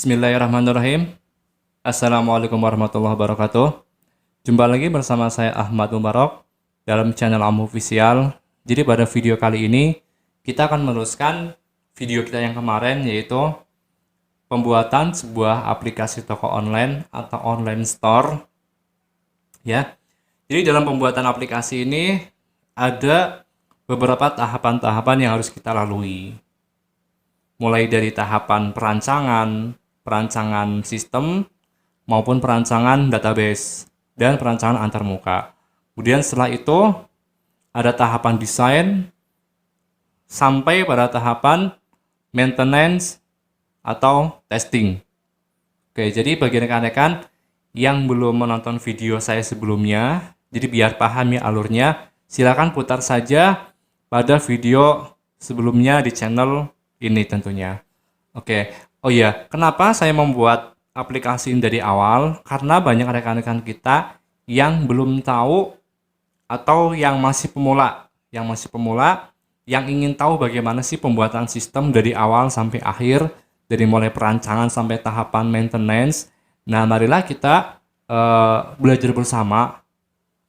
Bismillahirrahmanirrahim. Assalamualaikum warahmatullahi wabarakatuh. Jumpa lagi bersama saya Ahmad Mubarak dalam channel Amu Official. Jadi pada video kali ini kita akan meneruskan video kita yang kemarin, yaitu pembuatan sebuah aplikasi toko online atau online store. Ya. Jadi dalam pembuatan aplikasi ini ada beberapa tahapan-tahapan yang harus kita lalui. Mulai dari tahapan perancangan sistem, maupun perancangan database, dan perancangan antarmuka. Kemudian setelah itu, ada tahapan desain, sampai pada tahapan maintenance atau testing. Oke, jadi bagi rekan-rekan yang belum menonton video saya sebelumnya, jadi biar paham ya alurnya, silakan putar saja pada video sebelumnya di channel ini tentunya. Oke, oh iya, kenapa saya membuat aplikasi ini dari awal? Karena banyak rekan-rekan kita yang belum tahu atau yang masih pemula, yang ingin tahu bagaimana sih pembuatan sistem dari awal sampai akhir, dari mulai perancangan sampai tahapan maintenance. Nah, marilah kita belajar bersama,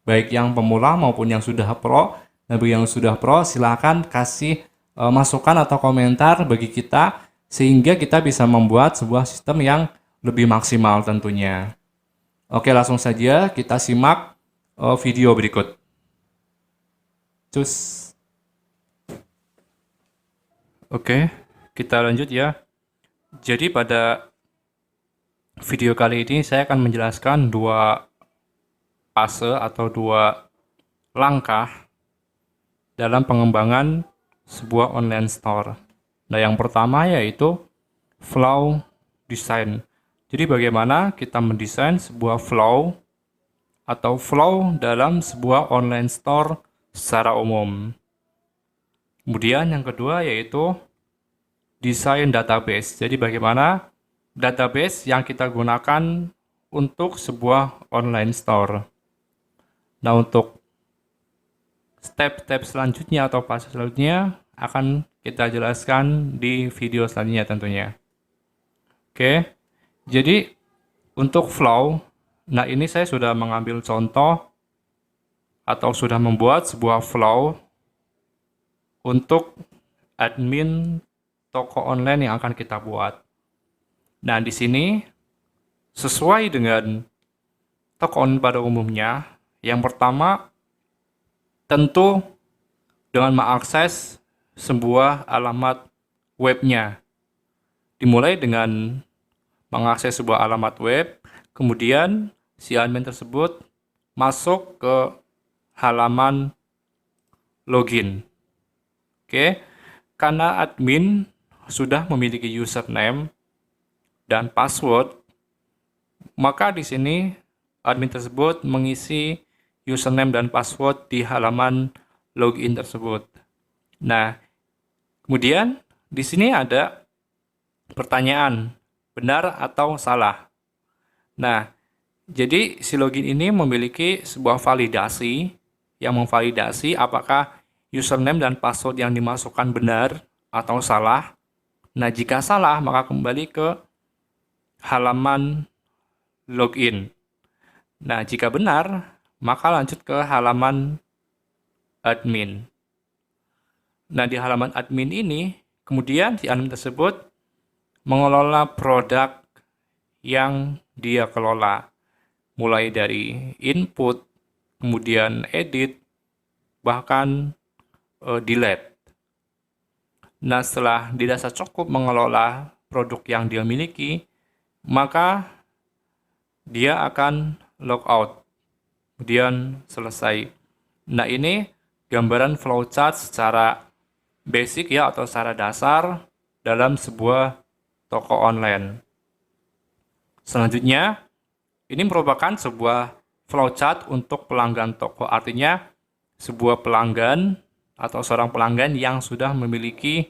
baik yang pemula maupun yang sudah pro. Nah, bagi yang sudah pro, silakan kasih masukan atau komentar bagi kita, sehingga kita bisa membuat sebuah sistem yang lebih maksimal tentunya. Oke, langsung saja kita simak video berikut. Cus. Oke, kita lanjut ya. Jadi pada video kali ini saya akan menjelaskan dua fase atau dua langkah dalam pengembangan sebuah online store. Nah, yang pertama yaitu flow design. Jadi bagaimana kita mendesain sebuah flow atau flow dalam sebuah online store secara umum. Kemudian yang kedua yaitu desain database. Jadi bagaimana database yang kita gunakan untuk sebuah online store. Nah, untuk step-step selanjutnya atau fase selanjutnya akan kita jelaskan di video selanjutnya tentunya. Oke, jadi untuk flow, nah ini saya sudah mengambil contoh atau sudah membuat sebuah flow untuk admin toko online yang akan kita buat. Nah, di sini sesuai dengan toko online pada umumnya, yang pertama tentu dengan mengakses sebuah alamat webnya. Dimulai dengan mengakses sebuah alamat web, kemudian si admin tersebut masuk ke halaman login. Oke, karena admin sudah memiliki username dan password, maka di sini admin tersebut mengisi username dan password di halaman login tersebut. Nah, kemudian di sini ada pertanyaan, benar atau salah. Nah, jadi si login ini memiliki sebuah validasi yang memvalidasi apakah username dan password yang dimasukkan benar atau salah. Nah, jika salah, maka kembali ke halaman login. Nah, jika benar, maka lanjut ke halaman admin. Nah, di halaman admin ini, kemudian si admin tersebut mengelola produk yang dia kelola. Mulai dari input, kemudian edit, bahkan delete. Nah, setelah dirasa cukup mengelola produk yang dia miliki, maka dia akan logout. Kemudian selesai. Nah, ini gambaran flowchart secara basic ya, atau secara dasar dalam sebuah toko online. Selanjutnya, ini merupakan sebuah flowchart untuk pelanggan toko. Artinya sebuah pelanggan atau seorang pelanggan yang sudah memiliki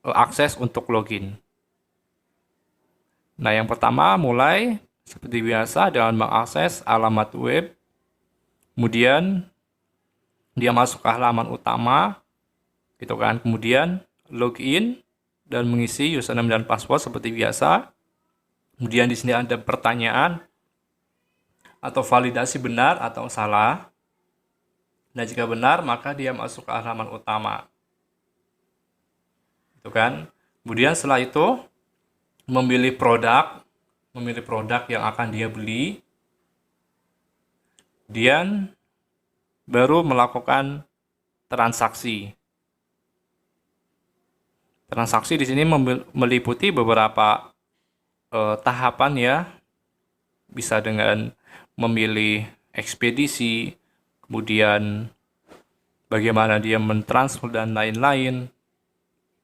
akses untuk login. Nah, yang pertama mulai seperti biasa dengan mengakses alamat web, kemudian dia masuk ke halaman utama, gitu kan. Kemudian login dan mengisi username dan password seperti biasa. Kemudian di sini ada pertanyaan atau validasi benar atau salah. Nah, jika benar maka dia masuk ke halaman utama. Itu kan. Kemudian setelah itu memilih produk yang akan dia beli. Kemudian baru melakukan transaksi. Transaksi di sini meliputi beberapa tahapan ya. Bisa dengan memilih ekspedisi, kemudian bagaimana dia mentransfer dan lain-lain.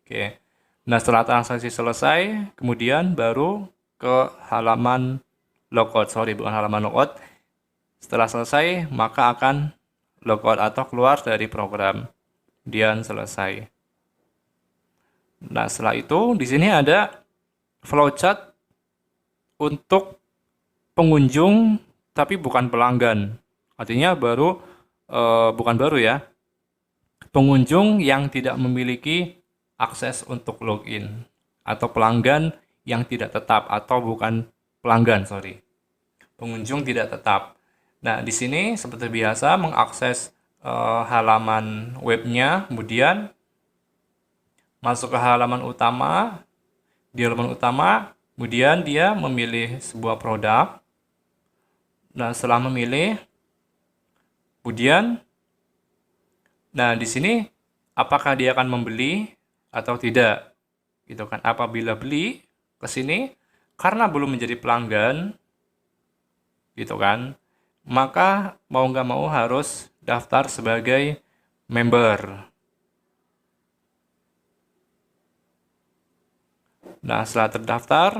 Oke. Nah, setelah transaksi selesai, kemudian baru ke halaman logout. Sorry, bukan halaman logout. Setelah selesai, maka akan logout atau keluar dari program. Kemudian selesai. Nah, setelah itu di sini ada flowchart untuk pengunjung tapi bukan pelanggan. Artinya bukan baru ya. Pengunjung yang tidak memiliki akses untuk login atau pelanggan yang tidak tetap atau bukan pelanggan, sorry. Pengunjung tidak tetap. Nah, di sini seperti biasa mengakses halaman webnya, kemudian masuk ke halaman utama. Di halaman utama, kemudian dia memilih sebuah produk. Nah, setelah memilih, kemudian, nah di sini apakah dia akan membeli atau tidak? Gitu kan? Apabila beli ke sini karena belum menjadi pelanggan, gitu kan? Maka mau nggak mau harus daftar sebagai member. Nah, setelah terdaftar,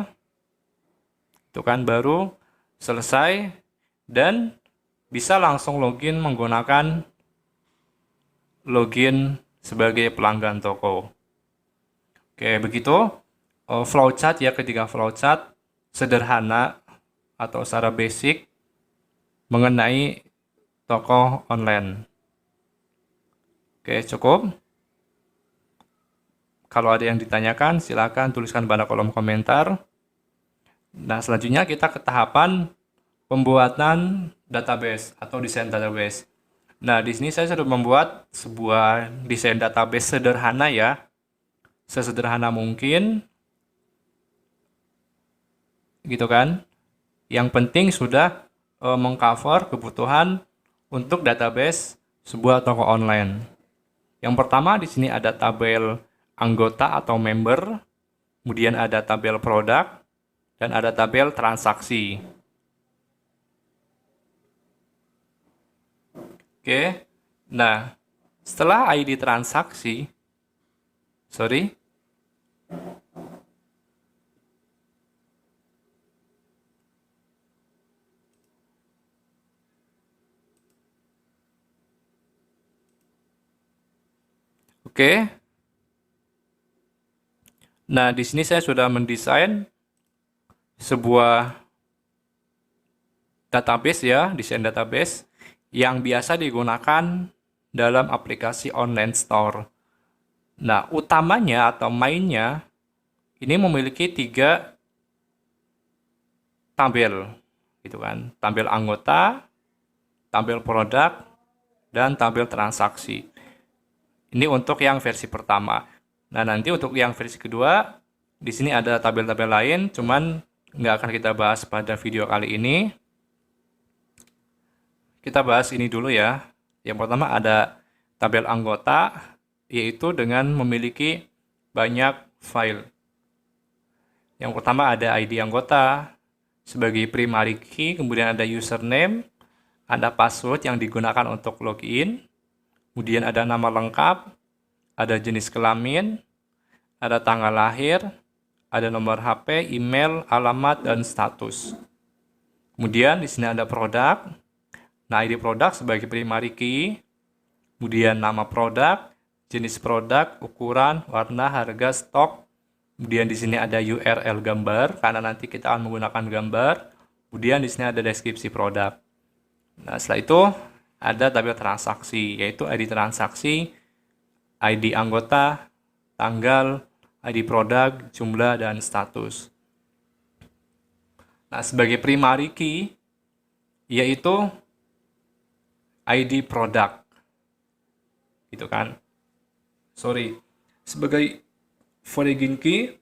itu kan baru selesai dan bisa langsung login menggunakan login sebagai pelanggan toko. Oke, begitu flowchart ya, ketiga flowchart sederhana atau secara basic mengenai toko online. Oke, cukup. Kalau ada yang ditanyakan, silakan tuliskan pada kolom komentar. Nah, selanjutnya kita ke tahapan pembuatan database atau desain database. Nah, di sini saya sudah membuat sebuah desain database sederhana ya. Sesederhana mungkin. Gitu kan. Yang penting sudah mengcover kebutuhan untuk database sebuah toko online. Yang pertama di sini ada tabel anggota atau member, kemudian ada tabel produk, dan ada tabel transaksi. Oke, nah setelah ID transaksi, Oke. Nah, di sini saya sudah mendesain sebuah database ya, desain database yang biasa digunakan dalam aplikasi online store. Nah, utamanya atau mainnya ini memiliki 3 tabel, gitu kan. Tabel anggota, tabel produk, dan tabel transaksi. Ini untuk yang versi pertama. Nah, nanti untuk yang versi kedua, di sini ada tabel-tabel lain, cuman nggak akan kita bahas pada video kali ini. Kita bahas ini dulu ya. Yang pertama ada tabel anggota, yaitu dengan memiliki banyak file. Yang pertama ada ID anggota sebagai primary key, kemudian ada username, ada password yang digunakan untuk login, kemudian ada nama lengkap, ada jenis kelamin, ada tanggal lahir, ada nomor HP, email, alamat, dan status. Kemudian di sini ada produk. Nah, ID produk sebagai primary key, kemudian nama produk, jenis produk, ukuran, warna, harga, stok. Kemudian di sini ada URL gambar karena nanti kita akan menggunakan gambar. Kemudian di sini ada deskripsi produk. Nah, setelah itu ada tabel transaksi, yaitu ID transaksi, ID anggota, tanggal, ID produk, jumlah, dan status. Nah, sebagai primary key, yaitu ID produk. Gitu kan. Sebagai foreign key,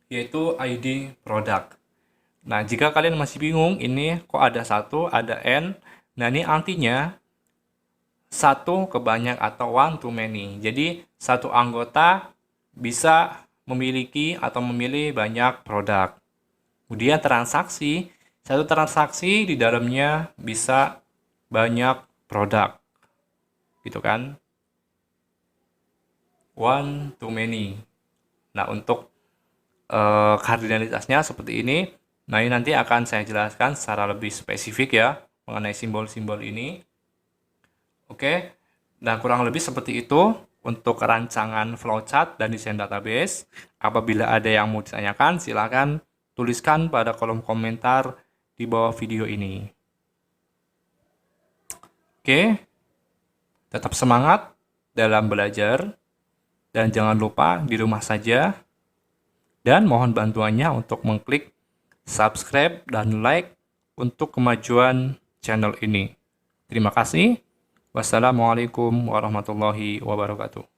yaitu ID produk. Nah, jika kalian masih bingung, ini kok ada satu, ada N. Nah, ini artinya satu kebanyak atau one too many. Jadi, satu anggota bisa memiliki atau memilih banyak produk. Kemudian transaksi, satu transaksi di dalamnya bisa banyak produk. Gitu kan? One too many. Nah, untuk kardinalitasnya seperti ini. Nah, ini nanti akan saya jelaskan secara lebih spesifik ya mengenai simbol-simbol ini. Oke. Nah, kurang lebih seperti itu untuk rancangan flowchart dan desain database. Apabila ada yang mau ditanyakan, silakan tuliskan pada kolom komentar di bawah video ini. Oke. Tetap semangat dalam belajar dan jangan lupa di rumah saja. Dan mohon bantuannya untuk mengklik subscribe dan like untuk kemajuan channel ini. Terima kasih. Wassalamualaikum warahmatullahi wabarakatuh.